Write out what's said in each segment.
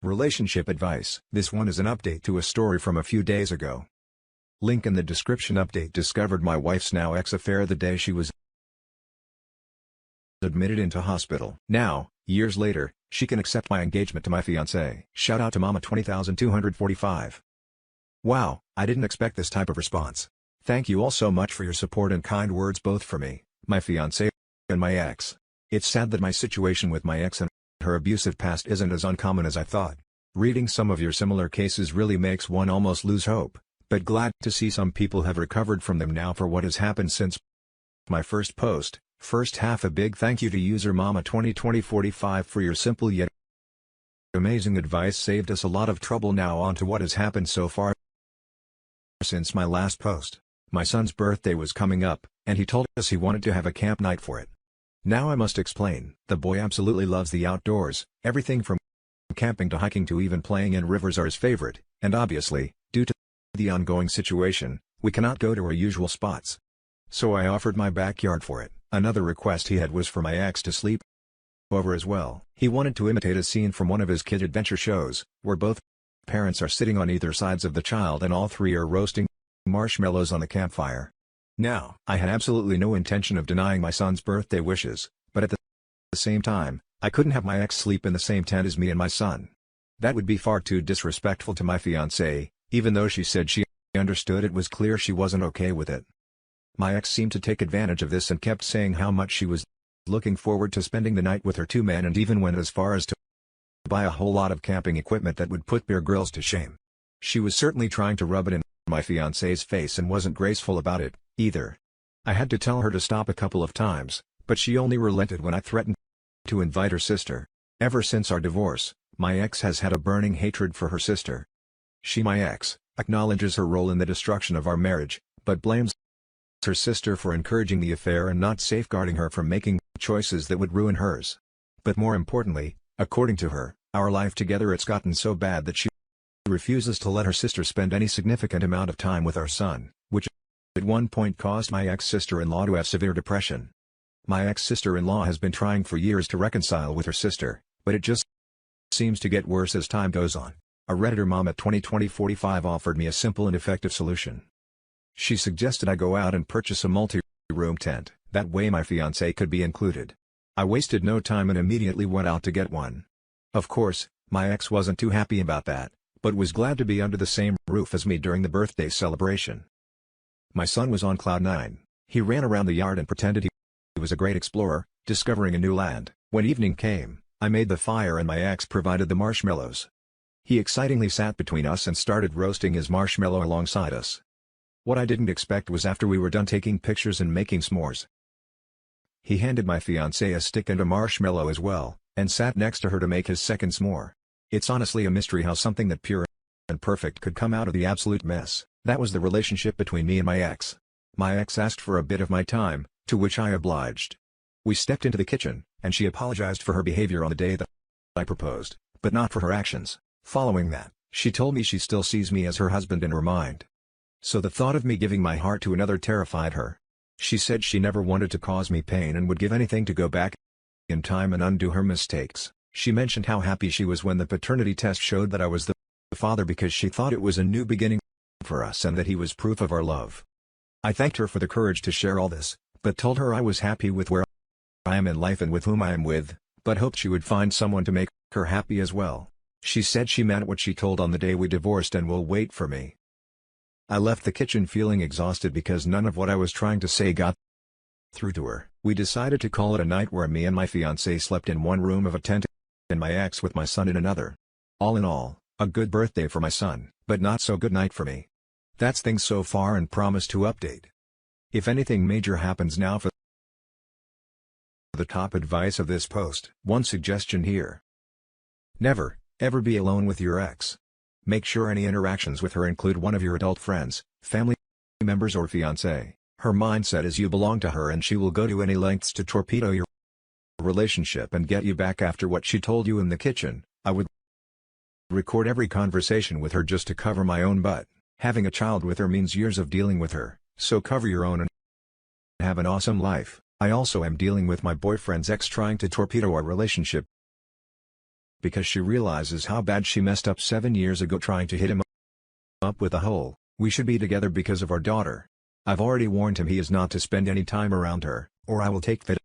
Relationship advice. This one is an update to a story from a few days ago. Link in the description. Update: discovered my wife's now ex-affair the day she was admitted into hospital. Now, years later, she can accept my engagement to my fiancé. Shout out to Mama 20245. Wow, I didn't expect this type of response. Thank you all so much for your support and kind words, both for me, my fiancé, and my ex. It's sad that my situation with my ex and her abusive past isn't as uncommon as I thought. Reading some of your similar cases really makes one almost lose hope, but glad to see some people have recovered from them now. For what has happened since my first post, first half, a big thank you to user Mama 202045 for your simple yet amazing advice. Saved us a lot of trouble. Now on to what has happened so far since my last post. My son's birthday was coming up, and he told us he wanted to have a camp night for it. Now I must explain. The boy absolutely loves the outdoors. Everything from camping to hiking to even playing in rivers are his favorite, and obviously, due to the ongoing situation, we cannot go to our usual spots. So I offered my backyard for it. Another request he had was for my ex to sleep over as well. He wanted to imitate a scene from one of his kid adventure shows, where both parents are sitting on either sides of the child and all three are roasting marshmallows on the campfire. Now, I had absolutely no intention of denying my son's birthday wishes, but at the same time, I couldn't have my ex sleep in the same tent as me and my son. That would be far too disrespectful to my fiancée. Even though she said she understood, it was clear she wasn't okay with it. My ex seemed to take advantage of this and kept saying how much she was looking forward to spending the night with her two men, and even went as far as to buy a whole lot of camping equipment that would put bear grills to shame. She was certainly trying to rub it in my fiancé's face and wasn't graceful about it either. I had to tell her to stop a couple of times, but she only relented when I threatened to invite her sister. Ever since our divorce, my ex has had a burning hatred for her sister. My ex, acknowledges her role in the destruction of our marriage, but blames her sister for encouraging the affair and not safeguarding her from making choices that would ruin hers. But more importantly, according to her, our life together, it's gotten so bad that she refuses to let her sister spend any significant amount of time with our son, which at one point caused my ex-sister-in-law to have severe depression. My ex-sister-in-law has been trying for years to reconcile with her sister, but it just seems to get worse as time goes on. A Redditor Mama 202045 offered me a simple and effective solution. She suggested I go out and purchase a multi-room tent, that way my fiancé could be included. I wasted no time and immediately went out to get one. Of course, my ex wasn't too happy about that, but was glad to be under the same roof as me during the birthday celebration. My son was on cloud nine. He ran around the yard and pretended he was a great explorer, discovering a new land. When evening came, I made the fire and my ex provided the marshmallows. He excitingly sat between us and started roasting his marshmallow alongside us. What I didn't expect was after we were done taking pictures and making s'mores, he handed my fiancée a stick and a marshmallow as well, and sat next to her to make his second s'more. It's honestly a mystery how something that pure and perfect could come out of the absolute mess. That was the relationship between me and my ex. My ex asked for a bit of my time, to which I obliged. We stepped into the kitchen, and she apologized for her behavior on the day that I proposed, but not for her actions. Following that, she told me she still sees me as her husband in her mind. So the thought of me giving my heart to another terrified her. She said she never wanted to cause me pain and would give anything to go back in time and undo her mistakes. She mentioned how happy she was when the paternity test showed that I was the father, because she thought it was a new beginning for us and that he was proof of our love. I thanked her for the courage to share all this, but told her I was happy with where I am in life and with whom I am with, but hoped she would find someone to make her happy as well. She said she meant what she told on the day we divorced and will wait for me. I left the kitchen feeling exhausted because none of what I was trying to say got through to her. We decided to call it a night where me and my fiancé slept in one room of a tent and my ex with my son in another. All in all, a good birthday for my son, but not so good night for me. That's things so far, and promise to update if anything major happens. Now for the top advice of this post. One suggestion here: never, ever be alone with your ex. Make sure any interactions with her include one of your adult friends, family members or fiancé. Her mindset is you belong to her and she will go to any lengths to torpedo your relationship and get you back after what she told you in the kitchen. I would record every conversation with her just to cover my own butt. Having a child with her means years of dealing with her, so cover your own and have an awesome life. I also am dealing with my boyfriend's ex trying to torpedo our relationship because she realizes how bad she messed up 7 years ago trying to hit him up with a hole. We should be together because of our daughter. I've already warned him he is not to spend any time around her, or I will take that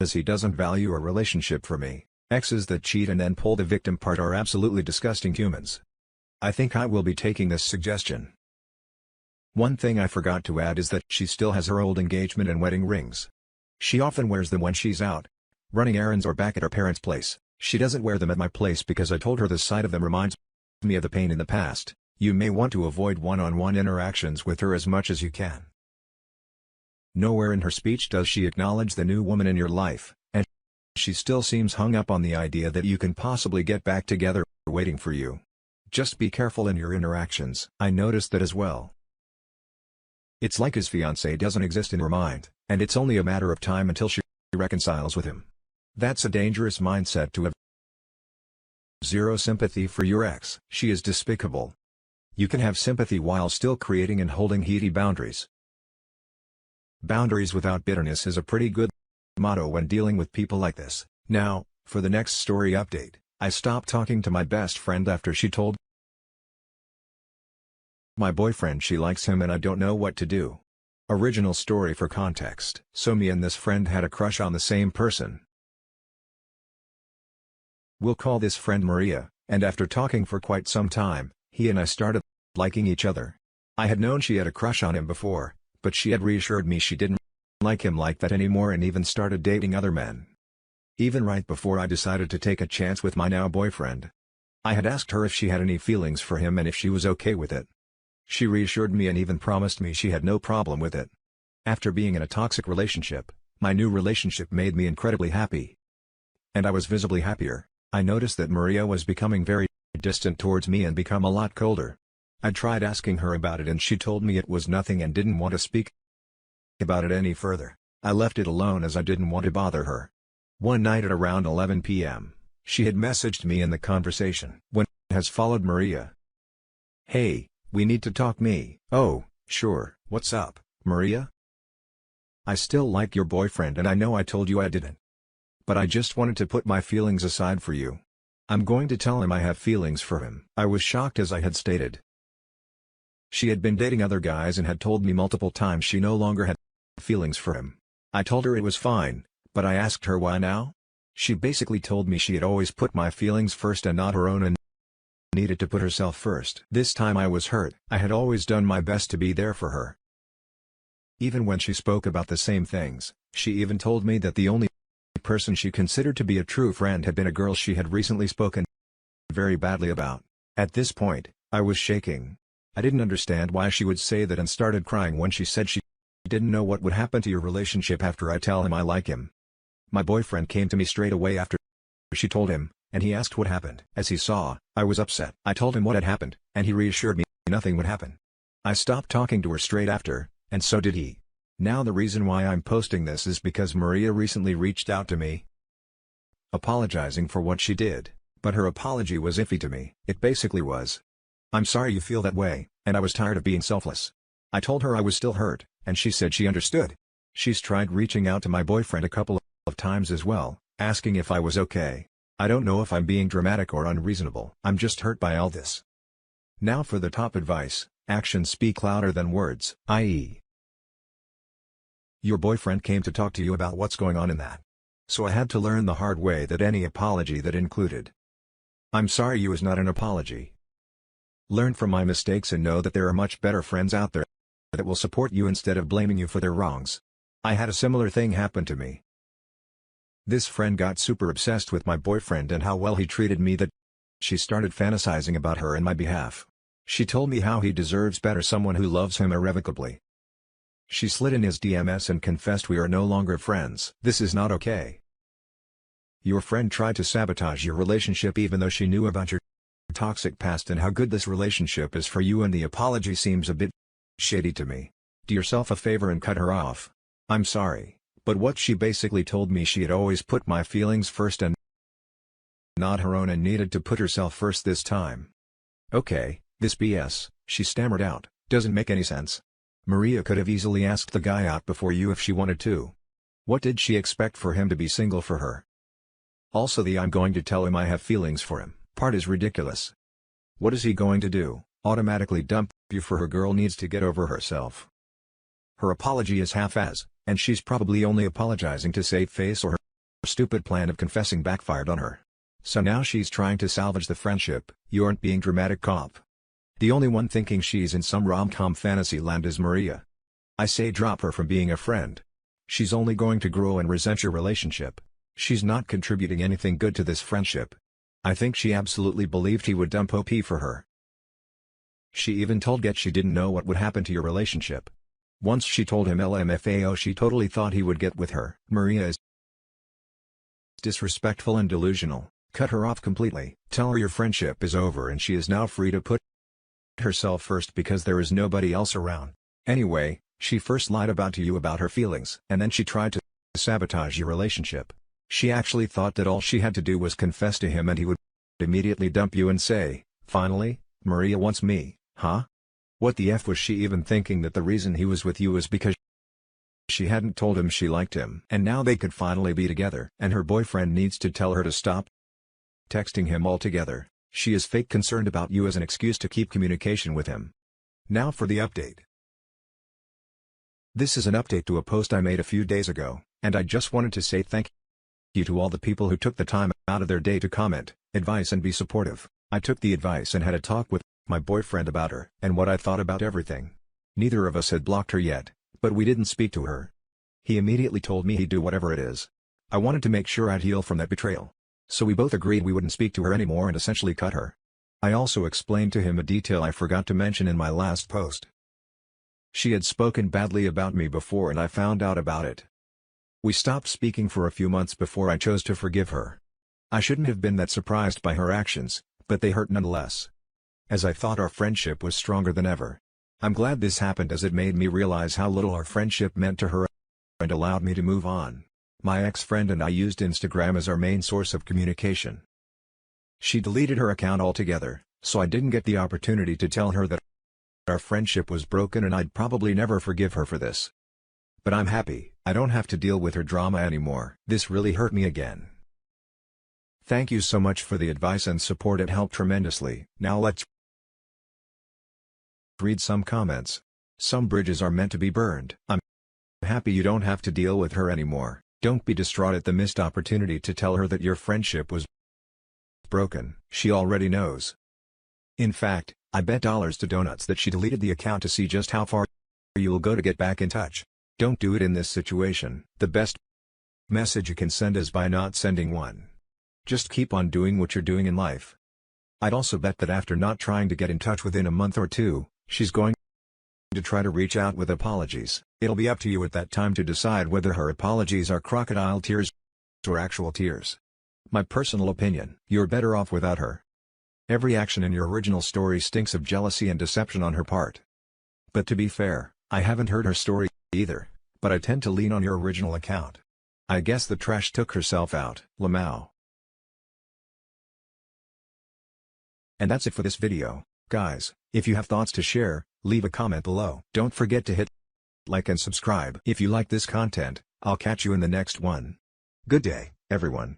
as he doesn't value a relationship for me. Exes that cheat and then pull the victim part are absolutely disgusting humans. I think I will be taking this suggestion. One thing I forgot to add is that she still has her old engagement and wedding rings. She often wears them when she's out running errands or back at her parents' place. She doesn't wear them at my place because I told her the sight of them reminds me of the pain in the past. You may want to avoid one-on-one interactions with her as much as you can. Nowhere in her speech does she acknowledge the new woman in your life, and she still seems hung up on the idea that you can possibly get back together, waiting for you. Just be careful in your interactions. I noticed that as well. It's like his fiancée doesn't exist in her mind, and it's only a matter of time until she reconciles with him. That's a dangerous mindset to have. Zero sympathy for your ex. She is despicable. You can have sympathy while still creating and holding healthy boundaries. Boundaries without bitterness is a pretty good motto when dealing with people like this. Now, for the next story update, I stopped talking to my best friend after she told my boyfriend she likes him and I don't know what to do. Original story for context. So me and this friend had a crush on the same person. We'll call this friend Maria, and after talking for quite some time, he and I started liking each other. I had known she had a crush on him before, but she had reassured me she didn't like him like that anymore and even started dating other men. Even right before I decided to take a chance with my now boyfriend. I had asked her if she had any feelings for him and if she was okay with it. She reassured me and even promised me she had no problem with it. After being in a toxic relationship, my new relationship made me incredibly happy. And I was visibly happier. I noticed that Maria was becoming very distant towards me and become a lot colder. I tried asking her about it and she told me it was nothing and didn't want to speak about it any further. I left it alone as I didn't want to bother her. One night at around 11 p.m., she had messaged me in the conversation. When has followed Maria. Hey, we need to talk me. Oh, sure, what's up, Maria? I still like your boyfriend and I know I told you I didn't. But I just wanted to put my feelings aside for you. I'm going to tell him I have feelings for him. I was shocked as I had stated. She had been dating other guys and had told me multiple times she no longer had feelings for him. I told her it was fine, but I asked her why now? She basically told me she had always put my feelings first and not her own and needed to put herself first. This time I was hurt. I had always done my best to be there for her. Even when she spoke about the same things, she even told me that the only person she considered to be a true friend had been a girl she had recently spoken very badly about. At this point, I was shaking. I didn't understand why she would say that and started crying when she said she didn't know what would happen to your relationship after I tell him I like him. My boyfriend came to me straight away after she told him, and he asked what happened. As he saw, I was upset. I told him what had happened, and he reassured me nothing would happen. I stopped talking to her straight after, and so did he. Now the reason why I'm posting this is because Maria recently reached out to me, apologizing for what she did, but her apology was iffy to me. It basically was, I'm sorry you feel that way, and I was tired of being selfless. I told her I was still hurt, and she said she understood. She's tried reaching out to my boyfriend a couple of times as well, asking if I was okay. I don't know if I'm being dramatic or unreasonable. I'm just hurt by all this. Now for the top advice, actions speak louder than words, i.e. your boyfriend came to talk to you about what's going on in that. So I had to learn the hard way that any apology that included I'm sorry you is not an apology. Learn from my mistakes and know that there are much better friends out there that will support you instead of blaming you for their wrongs. I had a similar thing happen to me. This friend got super obsessed with my boyfriend and how well he treated me that she started fantasizing about her in my behalf. She told me how he deserves better, someone who loves him irrevocably. She slid in his DMs and confessed we are no longer friends. This is not okay. Your friend tried to sabotage your relationship even though she knew about your toxic past and how good this relationship is for you, and the apology seems a bit shady to me. Do yourself a favor and cut her off. I'm sorry, but what she basically told me she had always put my feelings first and not her own and needed to put herself first this time. Okay, this BS, she stammered out, doesn't make any sense. Maria could have easily asked the guy out before you if she wanted to. What did she expect for him to be single for her? Also the "I'm going to tell him I have feelings for him" part is ridiculous. What is he going to do, automatically dump you for her? Girl needs to get over herself. Her apology is half-ass, and she's probably only apologizing to save face, or her stupid plan of confessing backfired on her. So now she's trying to salvage the friendship. You aren't being dramatic, cop. The only one thinking she's in some rom-com fantasy land is Maria. I say drop her from being a friend. She's only going to grow and resent your relationship. She's not contributing anything good to this friendship. I think she absolutely believed he would dump OP for her. She even told Get she didn't know what would happen to your relationship. Once she told him LMFAO, she totally thought he would get with her. Maria is disrespectful and delusional. Cut her off completely. Tell her your friendship is over and she is now free to put herself first because there is nobody else around. Anyway, she first lied about to you about her feelings, and then she tried to sabotage your relationship. She actually thought that all she had to do was confess to him and he would immediately dump you and say, "Finally, Maria wants me," huh? What the F was she even thinking? That the reason he was with you is because she hadn't told him she liked him, and now they could finally be together, and her boyfriend needs to tell her to stop texting him altogether. She is fake concerned about you as an excuse to keep communication with him. Now for the update. This is an update to a post I made a few days ago, and I just wanted to say thank you to all the people who took the time out of their day to comment, advise and be supportive. I took the advice and had a talk with my boyfriend about her and what I thought about everything. Neither of us had blocked her yet, but we didn't speak to her. He immediately told me he'd do whatever it is. I wanted to make sure I'd heal from that betrayal. So we both agreed we wouldn't speak to her anymore and essentially cut her. I also explained to him a detail I forgot to mention in my last post. She had spoken badly about me before and I found out about it. We stopped speaking for a few months before I chose to forgive her. I shouldn't have been that surprised by her actions, but they hurt nonetheless. As I thought our friendship was stronger than ever. I'm glad this happened as it made me realize how little our friendship meant to her and allowed me to move on. My ex-friend and I used Instagram as our main source of communication. She deleted her account altogether, so I didn't get the opportunity to tell her that our friendship was broken and I'd probably never forgive her for this. But I'm happy, I don't have to deal with her drama anymore. This really hurt me again. Thank you so much for the advice and support, it helped tremendously. Now let's read some comments. Some bridges are meant to be burned. I'm happy you don't have to deal with her anymore. Don't be distraught at the missed opportunity to tell her that your friendship was broken. She already knows. In fact, I bet dollars to donuts that she deleted the account to see just how far you'll go to get back in touch. Don't do it in this situation. The best message you can send is by not sending one. Just keep on doing what you're doing in life. I'd also bet that after not trying to get in touch within a month or two, she's going to try to reach out with apologies. It'll be up to you at that time to decide whether her apologies are crocodile tears or actual tears. My personal opinion: you're better off without her. Every action in your original story stinks of jealousy and deception on her part. But to be fair, I haven't heard her story either, but I tend to lean on your original account. I guess the trash took herself out. Lamau. And that's it for this video, guys. If you have thoughts to share, leave a comment below. Don't forget to hit like and subscribe. If you like this content, I'll catch you in the next one. Good day, everyone.